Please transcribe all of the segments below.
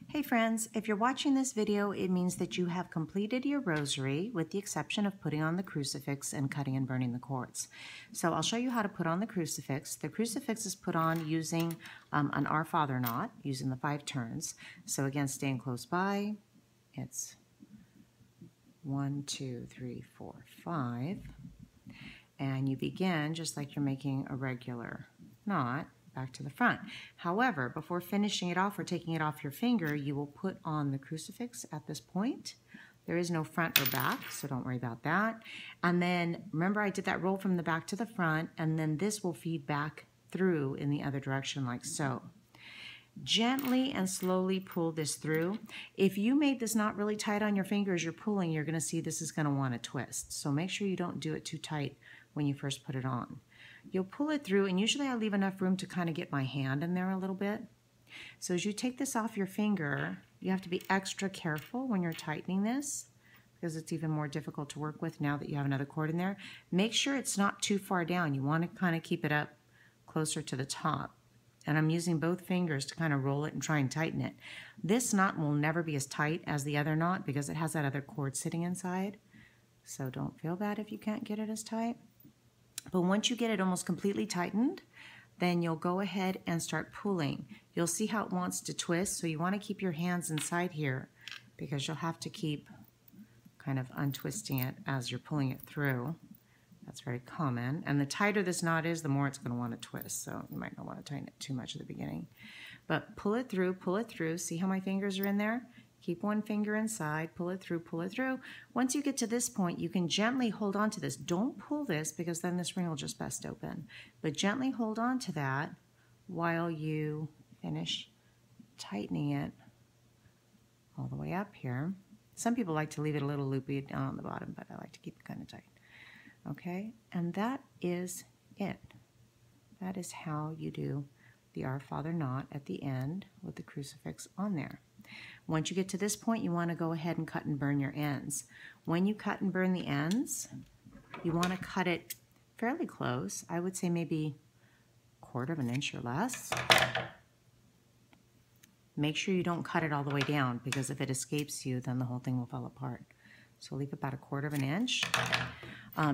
Hey friends, if you're watching this video, it means that you have completed your rosary with the exception of putting on the crucifix and cutting and burning the cords. So I'll show you how to put on the crucifix. The crucifix is put on using an Our Father knot, using the 5 turns. So again, staying close by, it's 1, 2, 3, 4, 5. And you begin just like you're making a regular knot back to the front. However, before finishing it off or taking it off your finger, you will put on the crucifix at this point. There is no front or back, so don't worry about that. And then remember I did that roll from the back to the front, and then this will feed back through in the other direction like so. Gently and slowly pull this through. If you made this knot really tight on your finger as you're pulling, you're going to see this is going to want to twist. So make sure you don't do it too tight when you first put it on. You'll pull it through, and usually I leave enough room to kind of get my hand in there a little bit. So as you take this off your finger, you have to be extra careful when you're tightening this because it's even more difficult to work with now that you have another cord in there. Make sure it's not too far down. You want to kind of keep it up closer to the top. And I'm using both fingers to kind of roll it and try and tighten it. This knot will never be as tight as the other knot because it has that other cord sitting inside. So don't feel bad if you can't get it as tight. But once you get it almost completely tightened, then you'll go ahead and start pulling. You'll see how it wants to twist, so you want to keep your hands inside here because you'll have to keep kind of untwisting it as you're pulling it through. That's very common. And the tighter this knot is, the more it's going to want to twist, so you might not want to tighten it too much at the beginning. But pull it through, pull it through. See how my fingers are in there? Keep one finger inside, pull it through, pull it through. Once you get to this point, you can gently hold on to this. Don't pull this because then this ring will just bust open. But gently hold on to that while you finish tightening it all the way up here. Some people like to leave it a little loopy down on the bottom, but I like to keep it kind of tight. Okay, and that is it. That is how you do the Our Father knot at the end with the crucifix on there. Once you get to this point, you want to go ahead and cut and burn your ends. When you cut and burn the ends, you want to cut it fairly close. I would say maybe 1/4 of an inch or less. Make sure you don't cut it all the way down because if it escapes you, then the whole thing will fall apart. So leave about 1/4 of an inch.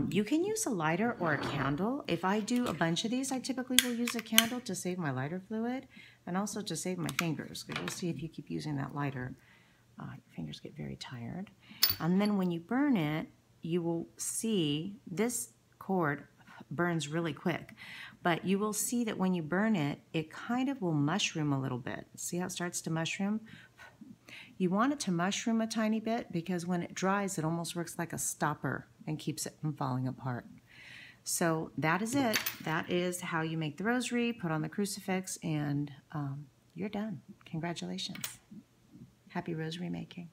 You can use a lighter or a candle. If I do a bunch of these, I typically will use a candle to save my lighter fluid and also to save my fingers, because you'll see if you keep using that lighter, your fingers get very tired. And then when you burn it, you will see this cord burns really quick, but you will see that when you burn it, it kind of will mushroom a little bit. See how it starts to mushroom? You want it to mushroom a tiny bit because when it dries, it almost works like a stopper and keeps it from falling apart. So that is it. That is how you make the rosary, put on the crucifix, and you're done. Congratulations. Happy rosary making.